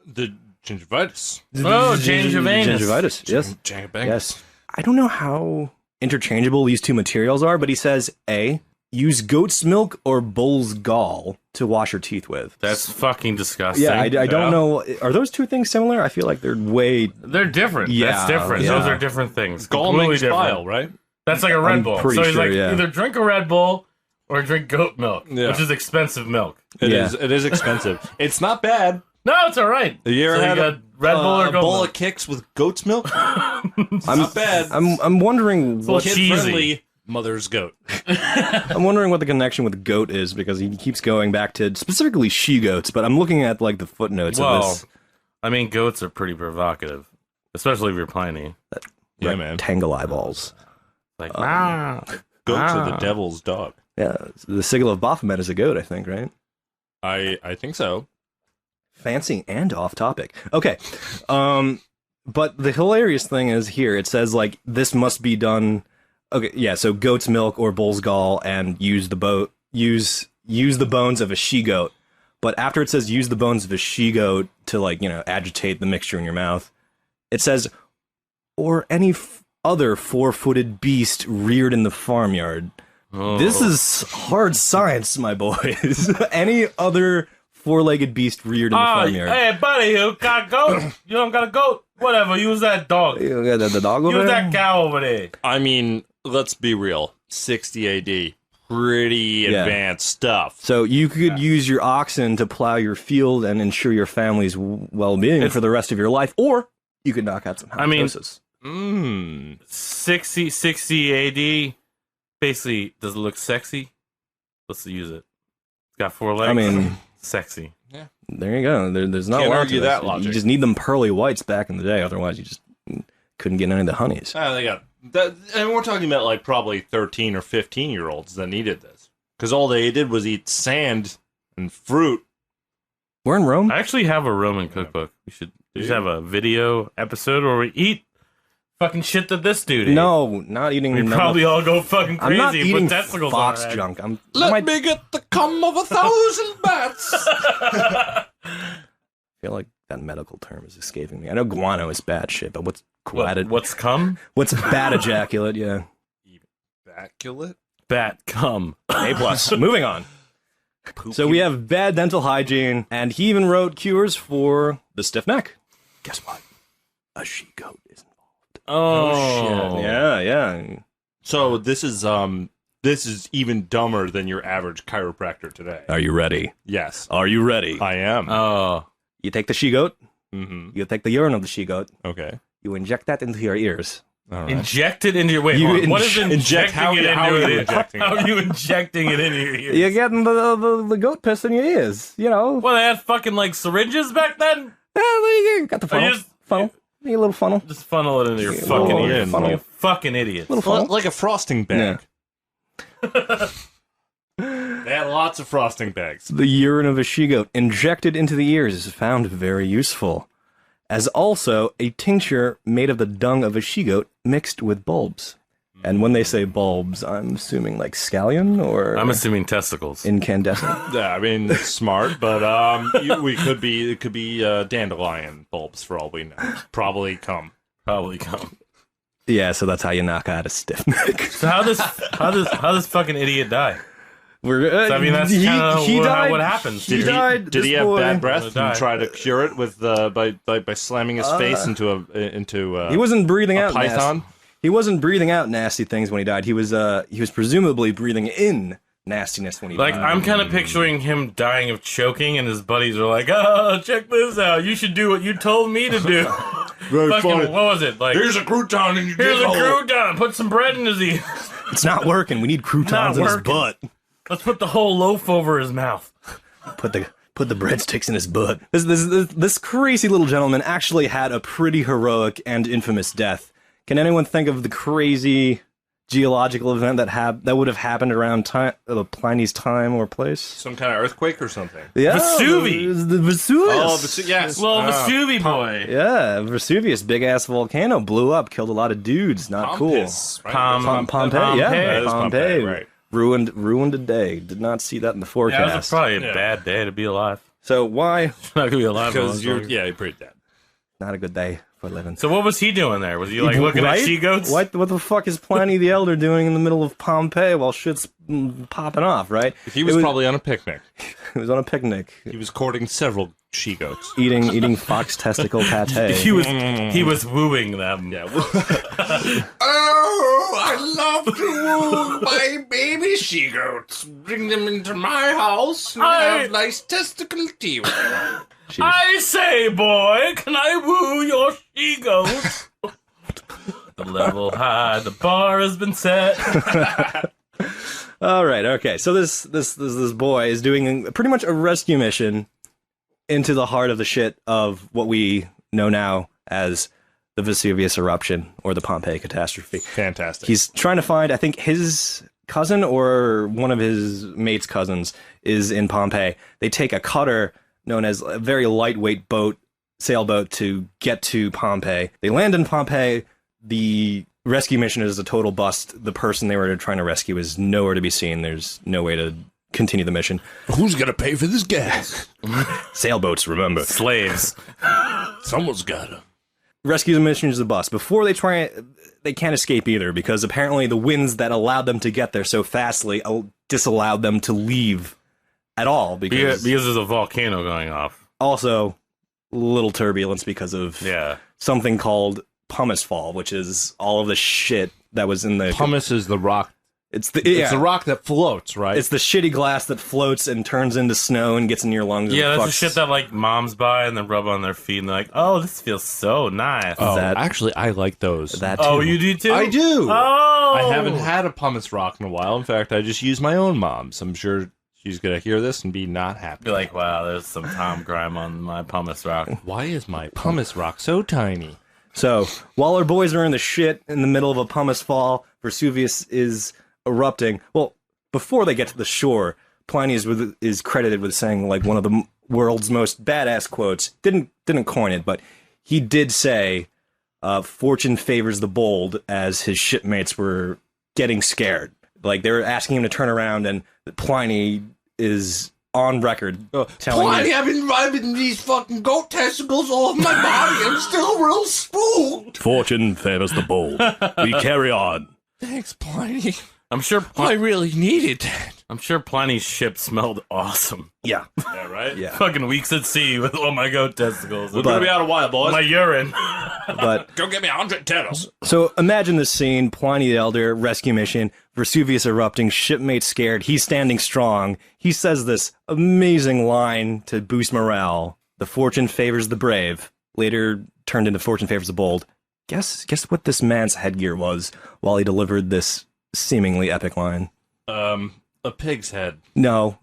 H: The gingivitis.
I: Oh, gingivitis.
J: Gingivitis, yes.
A: Gingivitis.
J: Yes. I don't know how interchangeable these two materials are, but he says, A, use goat's milk or bull's gall to wash your teeth with.
I: That's fucking disgusting.
J: Yeah, I don't know. Are those two things similar? I feel like they're
I: They're different.
J: Yeah,
I: That's different.
J: yeah.
I: Those are different things.
H: Gall
I: Completely
H: makes
I: different.
H: bile, right?
I: That's like a Red Bull.
J: pretty
I: So he's
J: sure,
I: like,
J: yeah.
I: either drink a Red Bull or drink goat milk,
H: Yeah.
I: which is expensive milk.
H: It
J: Yeah.
H: is. It is expensive. It's not bad.
I: No, it's all right.
H: Have you ever
I: So
H: had
I: got Red Bull or
H: a
I: goat
H: bowl
I: milk?
H: of Kicks with goat's milk? It's
J: I'm
H: not bad.
J: I'm wondering what
I: cheesy.
H: Kid-friendly mother's goat.
J: I'm wondering what the connection with goat is, because he keeps going back to specifically she goats, but I'm looking at like the footnotes of
I: Well,
J: this
I: I mean, goats are pretty provocative, especially if you're Pliny.
H: Yeah, man.
J: rectangle eyeballs.
I: Like,
H: Goats are the devil's dog.
J: Yeah, the sigil of Baphomet is a goat, I think, right?
H: I think so.
J: Fancy and off topic. Okay. But the hilarious thing is here, it says like this must be done. Okay, yeah, so goat's milk or bull's gall and use the bones of a she goat. But after it says use the bones of a she goat to like, agitate the mixture in your mouth, it says or any other four-footed beast reared in the farmyard. This is hard science, my boys. Any other four-legged beast reared in the farmyard.
I: Hey, buddy, you got a goat? You don't got a goat? Whatever, use that dog.
J: You got the dog over
I: Use
J: there?
I: that cow over there.
H: I mean, let's be real. 60 AD. Pretty advanced stuff.
J: So you could use your oxen to plow your field and ensure your family's well-being for the rest of your life, or you could knock out some halitosis.
I: 60 AD. Basically, does it look sexy? Let's use it. It's got 4 legs.
J: I mean,
I: sexy.
J: there you go. There's not
H: Can't
J: a lot
H: argue
J: to this.
H: that logic.
J: You just need them pearly whites back in the day, otherwise you just couldn't get any of the honeys.
H: They got that, and we're talking about like probably 13 or 15-year-olds that needed this, because all they did was eat sand and fruit.
J: We're in Rome.
I: I actually have a Roman cookbook. We should have a video episode where we eat fucking shit that this dude ate.
J: No, not eating.
I: We probably all go fucking crazy.
J: I'm not
I: and
J: eating
I: put testicles
J: fox
I: on our head.
J: junk.
H: Let me get the cum of 1,000 bats.
J: I feel like that medical term is escaping me. I know guano is bad shit, but what's
I: What's cum?
J: What's bad ejaculate? Yeah.
H: Ejaculate?
I: Bat cum.
J: A plus. Moving on. So we have bad dental hygiene, and he even wrote cures for the stiff neck. Guess what? A she goat is involved.
I: Oh,
H: shit.
J: Yeah.
H: So this is even dumber than your average chiropractor today.
J: Are you ready?
H: Yes,
J: Are you ready?
H: I am.
I: Oh.
J: You take the she goat.
H: Mm-hmm.
J: You take the urine of the she goat.
H: Okay.
J: You inject that into your ears.
H: All right.
I: Inject it into your... Wait,
J: You
I: hold on. What is
H: inject-
I: injecting
H: how-
I: it
H: how
I: into
H: are you
I: your
H: injecting
I: How
H: it?
I: are you injecting it into your ears?
J: You're getting the goat piss in your ears. You know.
I: Well, they had fucking, like, syringes back then?
J: Yeah, there you go. Got the funnel.
I: just-
J: Funnel. You little funnel.
I: Just funnel it into your
J: Yeah,
I: fucking
J: little
I: ears.
J: funnel.
I: You fucking idiots.
J: Little funnel.
H: Like a frosting bag.
J: Yeah.
H: They had lots of frosting bags.
J: The urine of a she-goat injected into the ears is found very useful, as also a tincture made of the dung of a she-goat mixed with bulbs. And when they say bulbs, I'm assuming like scallion or
I: I'm assuming testicles.
J: incandescent.
H: Yeah, I mean, it's smart, but it could be dandelion bulbs for all we know. Probably cum.
I: Probably come.
J: Yeah, so that's how you knock out a stiff neck.
I: So how this fucking idiot die?
J: We're,
I: So, I mean, that's
J: he
I: kinda
J: died.
I: what happens.
J: He died.
H: Did he
J: this
H: have
J: boy.
H: bad breath
I: Gonna
H: and
I: die.
H: try to cure it with by slamming his face into
J: He wasn't breathing
H: a
J: out
H: python?
J: nasty. He wasn't breathing out nasty things when he died. He was presumably breathing in nastiness when he
I: Like,
J: died.
I: I'm kind of picturing him dying of choking, and his buddies are like, "Oh, check this out! You should do what you told me to do."
H: Very
I: Fucking,
H: funny.
I: what was it? Like,
H: Here's a crouton and you
I: here's a
H: dig a hole.
I: crouton. Put some bread in his ear.
J: It's not working. We need croutons in his
I: working.
J: butt.
I: Let's put the whole loaf over his mouth.
J: Put the breadsticks in his butt. This crazy little gentleman actually had a pretty heroic and infamous death. Can anyone think of the crazy geological event that would have happened around Pliny's time or place?
A: Some kind of earthquake or something.
J: Yeah,
I: Vesuvius.
J: The Vesuvius.
A: Oh, yes.
I: Little Vesuvius boy.
J: Yeah, Vesuvius, big ass volcano, blew up, killed a lot of dudes. Not
A: Pompous, right?
J: Pompeii. Yeah,
A: That is Pompeii, right.
J: Ruined a day. Did not see that in the
I: Yeah,
J: forecast.
I: that was probably a bad day to be alive.
J: So why?
I: Not gonna be alive
A: Because
I: for long.
A: you're pretty dead.
J: Not a good day for living.
I: So what was he doing there? Was he like looking at she-goats?
J: What the fuck is Pliny the Elder doing in the middle of Pompeii while shit's popping off, right?
A: He was probably on a picnic.
J: He was on a picnic.
A: He was courting several she-goats.
J: Eating fox testicle pate.
I: He was wooing them.
A: Yeah. Oh, I love to woo my baby she-goats. Bring them into my house and have nice testicle tea with them.
I: I say, boy, can I woo your she-goat? The level high, the bar has been set.
J: All right, okay. So this boy is doing pretty much a rescue mission into the heart of the shit of what we know now as the Vesuvius eruption or the Pompeii catastrophe.
A: Fantastic.
J: He's trying to find, I think, his cousin or one of his mate's cousins is in Pompeii. They take a cutter known as a very lightweight sailboat to get to Pompeii. They land in Pompeii. The rescue mission is a total bust. The person they were trying to rescue is nowhere to be seen. There's no way to continue the mission.
A: Who's gonna pay for this gas?
J: Sailboats, remember.
I: Slaves.
A: Someone's gotta.
J: Rescue mission is a bust. Before they they can't escape either because apparently the winds that allowed them to get there so fastly disallowed them to leave at all because
I: there's a volcano going off.
J: Also, little turbulence because of something called pumice fall, which is all of the shit that was in the
A: Pumice is the rock.
J: It's the
A: rock that floats, right?
J: It's the shitty glass that floats and turns into snow and gets in your lungs.
I: Yeah, that's the shit that like moms buy and then rub on their feet and they're like, "Oh, this feels so nice."
A: Oh, actually, I like those.
J: That too.
I: Oh, you do too?
A: I do.
I: Oh,
A: I haven't had a pumice rock in a while. In fact, I just use my own mom's. I'm sure she's gonna hear this and be not happy.
I: Be like, "Wow, there's some Tom grime on my pumice rock."
A: Why is my pumice rock so tiny?
J: So while our boys are in the shit in the middle of a pumice fall, Vesuvius is erupting. Well, before they get to the shore, Pliny is credited with saying like one of the world's most badass quotes. Didn't coin it, but he did say, "Fortune favors the bold," as his shipmates were getting scared. Like they were asking him to turn around, and Pliny is on record telling
A: Pliny, I've been rubbing these fucking goat testicles all over my body. I'm still real spooked.
J: "Fortune favors the bold. We carry on."
A: Thanks, Pliny.
I: I'm sure
A: I really needed that.
I: I'm sure Pliny's ship smelled awesome.
J: Yeah.
A: Yeah, right?
J: Yeah.
I: Fucking weeks at sea with all my goat testicles.
A: We're gonna be out a while, boys.
I: My urine.
J: But
A: Go get me 100 turtles.
J: so imagine this scene: Pliny the Elder, rescue mission, Vesuvius erupting, shipmates scared. He's standing strong. He says this amazing line to boost morale: "The fortune favors the brave." Later turned into "Fortune favors the bold." Guess what this man's headgear was while he delivered this seemingly epic line.
A: A pig's head.
J: No.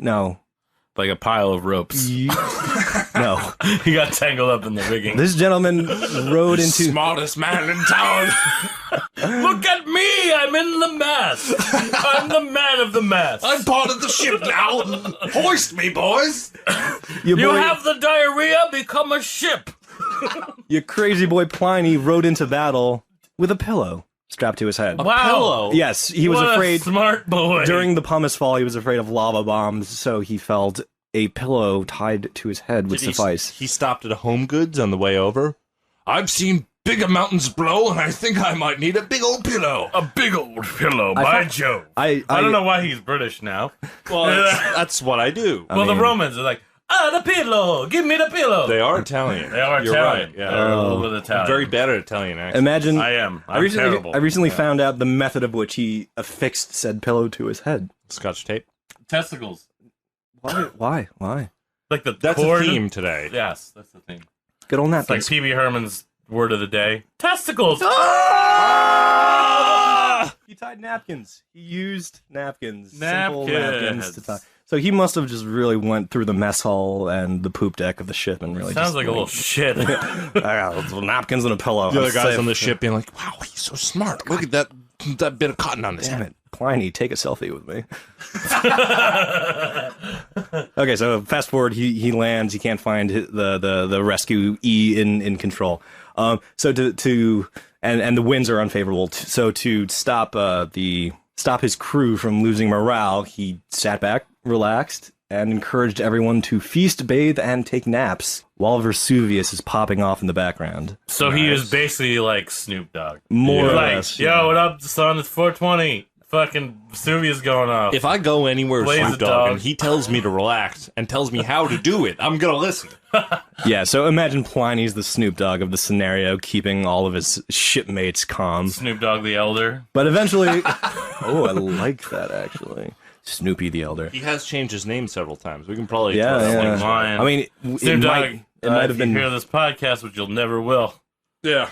I: Like a pile of ropes.
J: No.
I: He got tangled up in the rigging.
J: This gentleman rode into...
A: Smartest man in town.
I: Look at me! I'm in the mast! I'm the man of the mast!
A: I'm part of the ship now. Hoist me, boys.
J: Your
I: You
J: boy-
I: have the diarrhea, become a ship!
J: Your crazy boy Pliny rode into battle with a pillow strapped to his head.
I: Wow.
A: Pillow.
J: Yes, he was
I: What
J: afraid...
I: a smart boy.
J: During the pumice fall, he was afraid of lava bombs, so he felt a pillow tied to his head would suffice.
A: He stopped at a Home Goods on the way over. I've seen bigger mountains blow, and I think I might need a big old pillow.
I: A big old pillow, by Jove.
J: I
I: don't know why he's British now.
A: Well, that's what I do.
I: Well,
J: mean-
I: the Romans are like, the pillow! Give me the pillow!
A: They are Italian.
I: They are
A: You're
I: Italian.
A: right. Yeah.
I: They're a little bit Italian.
A: I'm very bad at Italian accent.
J: Imagine...
I: I am.
J: I
I: I'm terrible.
J: recently found out the method of which he affixed said pillow to his head.
A: Scotch tape.
I: Testicles.
J: Why?
I: Like the
A: That's
I: cord.
A: a theme today.
I: Yes, that's the thing.
J: Good old
I: It's like
J: napkins.
I: P.B. Herman's word of the day. Testicles!
J: He tied napkins. He used napkins. Simple
I: Napkins.
J: napkins to tie. So he must have just really went through the mess hall and the poop deck of the ship and really
I: Sounds
J: just
I: like a little shit.
J: I got napkins and a pillow.
A: The other
J: I'm
A: guys
J: safe.
A: on the ship being like, wow, he's so smart. Look at that that bit of cotton on his
J: Damn
A: head.
J: it. Pliny, take a selfie with me. Okay, so fast forward, he lands, he can't find the rescue E in control. So and the winds are unfavorable. So to stop his crew from losing morale, he sat back, relaxed, and encouraged everyone to feast, bathe, and take naps while Vesuvius is popping off in the background.
I: So he was basically like Snoop Dogg.
J: More or
I: Like,
J: less.
I: yo, what up, son? It's 420. Fucking Vesuvius going off.
H: If I go anywhere with
I: Blaze
H: Snoop
I: a
H: Dogg
I: dog.
H: and he tells me to relax and tells me how to do it, I'm gonna listen.
J: Yeah, so imagine Pliny's the Snoop Dogg of the scenario, keeping all of his shipmates calm.
I: Snoop Dogg the Elder.
J: But eventually... Oh, I like that, actually. Snoopy the Elder.
H: He has changed his name several times. We can probably
J: Yeah,
H: throw that
J: yeah.
H: link.
I: Lion.
J: I mean,
I: Snoop
J: it
I: Dogg,
J: might have
I: if
J: been...
I: you hear this podcast, which you'll never will,
A: Yeah.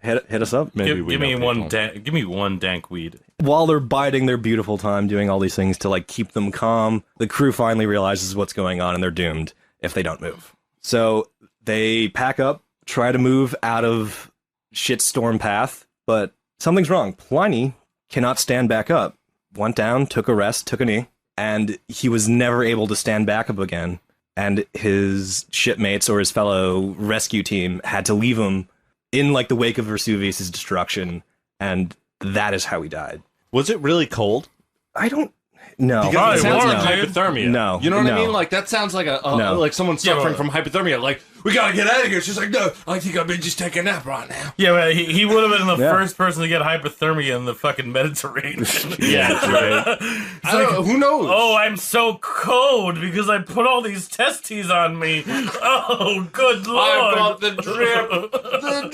J: Hit us up.
H: Maybe
I: give
H: we
I: me
H: know
I: one.
H: people.
I: Give me one dank weed.
J: While they're biding their beautiful time, doing all these things to, like, keep them calm, the crew finally realizes what's going on, and they're doomed if they don't move. So they pack up, try to move out of shitstorm path, but something's wrong. Pliny cannot stand back up. Went down, took a rest, took a knee, and he was never able to stand back up again. And his shipmates or his fellow rescue team had to leave him in, like, the wake of Vesuvius' destruction, and that is how he died.
H: Was it really cold?
J: I don't know.
H: Because it sounds
I: warm,
H: like
I: dude.
H: hypothermia.
J: No.
A: You know what I
J: No.
A: mean? Like, that sounds like
J: No.
A: like someone suffering
I: but-
A: from hypothermia. Like, we gotta get out of here. She's like, no, I think I've been just taking a nap right now.
I: Yeah, but he would have been the
J: Yeah.
I: first person to get hypothermia in the fucking Mediterranean.
H: Yeah, that's right.
A: I don't know. Who knows?
I: Oh, I'm so cold because I put all these testes on me. Oh, good lord.
A: I've got the drip. The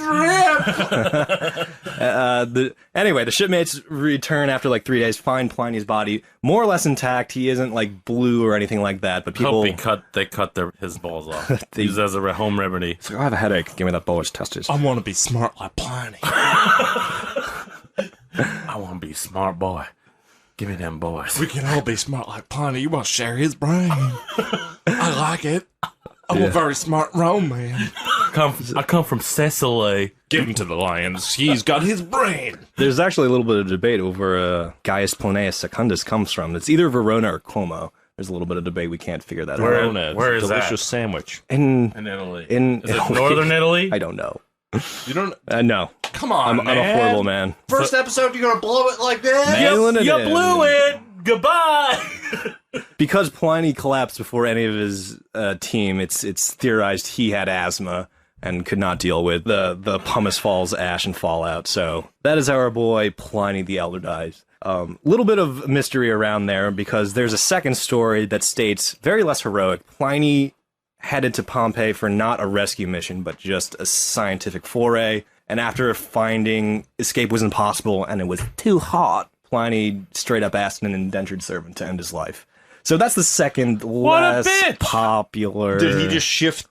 A: drip.
J: Anyway, the shipmates return after like 3 days, find Pliny's body more or less intact. He isn't like blue or anything like that, but people...
I: They cut his balls off.
J: They-
I: Use as a home remedy.
J: I have a headache. Give me that bullish testes.
A: I want to be smart like Pliny.
I: I want to be a smart boy. Give me them boys.
A: We can all be smart like Pliny. You want to share his brain? I like it. I'm a very smart Rome man.
I: I come from Sicily.
A: Give him to the lions. He's got his brain.
J: There's actually a little bit of debate over Gaius Plinius Secundus comes from. It's either Verona or Como. There's a little bit of debate. We can't figure that out.
H: Verona,
I: where is
H: delicious
I: that?
H: sandwich.
J: In
I: Italy.
J: In
I: Is it northern Italy?
J: I don't know.
A: You don't.
J: No.
A: Come on,
J: I'm a horrible man.
A: First episode, you're gonna blow it like this?
J: Mailing it
I: You
J: in.
I: blew it. Goodbye.
J: Because Pliny collapsed before any of his team, it's theorized he had asthma and could not deal with the pumice falls ash and fallout. So that is how our boy Pliny the Elder dies. Little bit of mystery around there because there's a second story that states, very less heroic, Pliny headed to Pompeii for not a rescue mission, but just a scientific foray. And after finding escape was impossible and it was too hot, Pliny straight up asked an indentured servant to end his life. So that's the second
I: a
J: less
I: bitch!
J: popular.
A: Did he just shift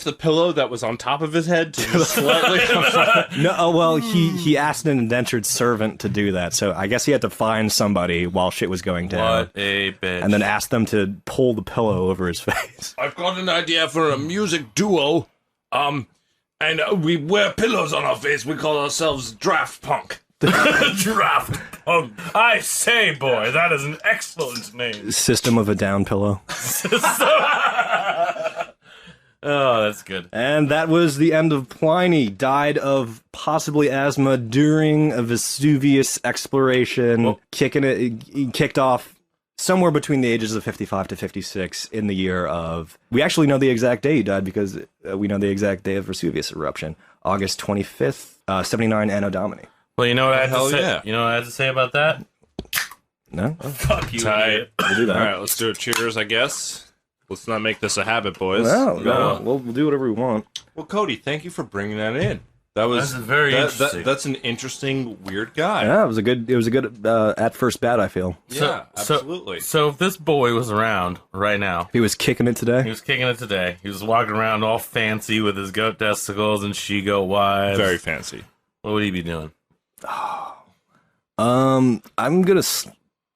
A: the pillow that was on top of his head to just slightly?
J: No, well, he asked an indentured servant to do that. So I guess he had to find somebody while shit was going down.
I: What a bitch.
J: And then ask them to pull the pillow over his face.
A: I've got an idea for a music duo. And we wear pillows on our face. We call ourselves Draft Punk.
I: Draft Punk. I say, boy, that is an excellent name.
J: System of a Down pillow.
I: Oh, that's good.
J: And that was the end of Pliny. Died of possibly asthma during a Vesuvius exploration.
I: Well-
J: He kicked off somewhere between the ages of 55 to 56 in the year of... We actually know the exact day he died because we know the exact day of Vesuvius eruption. August 25th, 79 Anno Domini.
I: Well, you know what I had to
A: Hell
I: say?
A: yeah.
I: You know what I had to say about that?
J: No?
I: Fuck you,
A: Tight.
I: idiot.
J: We'll do
A: All
J: that.
A: right, let's do it. Cheers, I guess. Let's not make this a habit, boys.
J: No. We'll do whatever we want.
H: Well, Cody, thank you for bringing that in. That was
I: That's very interesting.
H: That's an interesting, weird guy.
J: Yeah, it was a good at first bat, I feel.
H: Yeah, absolutely.
I: So if this boy was around right now,
J: He was kicking it
I: he
J: today.
I: was kicking it today. He was walking around all fancy with his goat testicles and she-goat wives.
H: Very fancy.
I: What would he be doing?
J: I'm gonna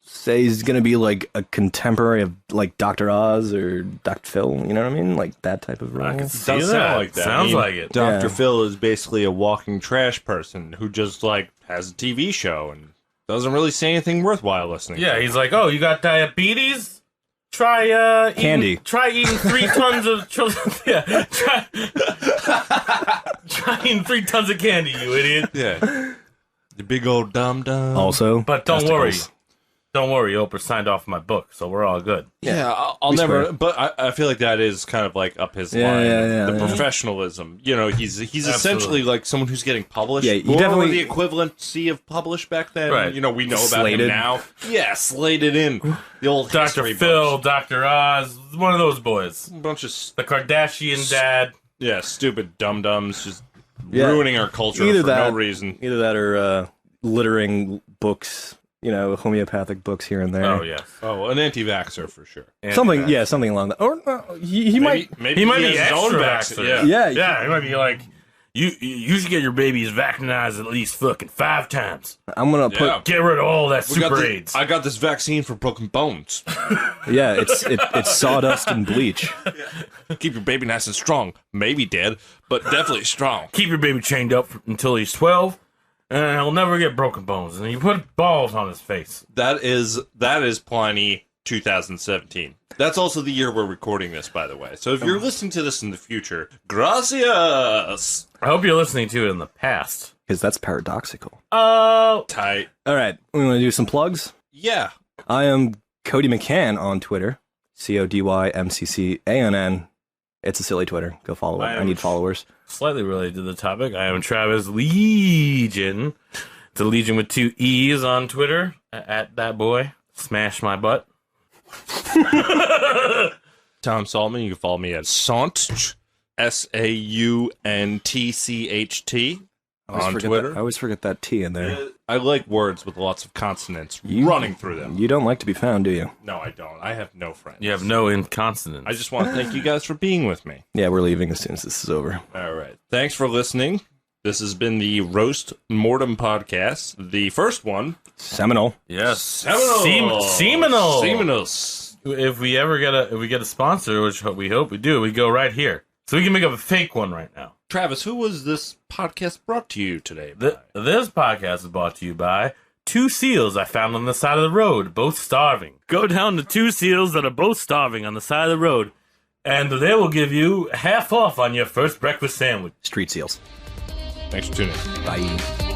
J: say he's gonna be like a contemporary of like Dr. Oz or Dr. Phil. You know what I mean? Like that type of role.
I: I can see
H: Does
I: that.
H: sound like that.
I: Sounds like it.
H: Dr.
J: Yeah.
H: Phil is basically a walking trash person who just like has a TV show and
A: Doesn't really say anything worthwhile listening.
I: Yeah, he's like, oh, you got diabetes? Try
J: candy.
I: Try eating 3 tons of yeah. Try eating 3 tons of candy, you idiot.
A: Yeah. The big old dum-dum.
J: Also,
I: But don't worry.
J: testicles.
I: Don't worry, Oprah signed off my book, so we're all good.
A: Yeah, I'll never.
J: swear.
A: But I feel like that is kind of like up his
J: Yeah,
A: line.
J: yeah,
A: the
J: yeah.
A: professionalism. You know, he's essentially like someone who's getting published.
J: Yeah, you
A: Or
J: definitely-
A: the equivalency of published back then.
I: Right.
A: You know, we know about
J: Slated.
A: him now. Yeah, slated in the old
I: Dr.
A: history
I: Phil,
A: books.
I: Dr. Oz, one of those boys.
A: A bunch of
I: The Kardashian dad.
A: stupid dum dums just
J: Yeah.
A: ruining our culture
J: Either
A: for
J: that,
A: no reason.
J: Either that or littering books, homeopathic books here and there.
I: Oh, yes.
A: Oh, an anti-vaxxer for sure.
J: Something along that. Or he might.
A: Maybe
I: He might be
A: has his own
I: extra
A: vaccine.
I: vaxxer.
A: Yeah.
J: Yeah,
I: Yeah, he might be like, you should get your babies vaccinated at least fucking 5 times.
J: I'm gonna put.
A: Yeah.
I: Get rid of all that
A: We got
I: super
A: the-
I: AIDS.
A: I got this vaccine for broken bones.
J: Yeah, it's sawdust and bleach.
A: Keep your baby nice and strong. Maybe dead, but definitely strong.
I: Keep your baby chained up until he's 12, and he'll never get broken bones. And you put balls on his face.
A: That is Pliny 2017. That's also the year we're recording this, by the way. So if you're listening to this in the future, gracias.
I: I hope you're listening to it in the past.
J: Because that's paradoxical.
I: Oh,
A: Tight.
J: All right, we want to do some plugs.
A: Yeah.
J: I am Cody McCann on Twitter. CODYMCCANN. It's a silly Twitter. Go follow it. I need followers.
I: slightly related to the topic. I am Travis Legion. It's a Legion with 2 E's on Twitter. At that boy. Smash my butt.
A: Tom Saltman, you can follow me at Saunt, SAUNTCHT on Twitter.
J: I always forget that T in there.
A: I like words with lots of consonants
J: You-
A: running through them.
J: You don't like to be found, do you?
A: No, I don't. I have no friends.
I: You have no inconsonants.
A: I just want to thank you guys for being with me.
J: Yeah, we're leaving as soon as this is over.
A: All right. Thanks for listening. This has been the Roast Mortem podcast. The first one.
J: Seminole.
I: Yes.
A: Seminole.
I: Seminole.
A: Seminole.
I: If we get a sponsor, which we hope we do, we go right here. So we can make up a fake one right now.
A: Travis, who was this podcast brought to you today by?
I: This podcast is brought to you by 2 seals I found on the side of the road, both starving. Go down to 2 seals that are both starving on the side of the road, and they will give you half off on your first breakfast sandwich.
J: Street seals.
A: Thanks for tuning in.
J: Bye.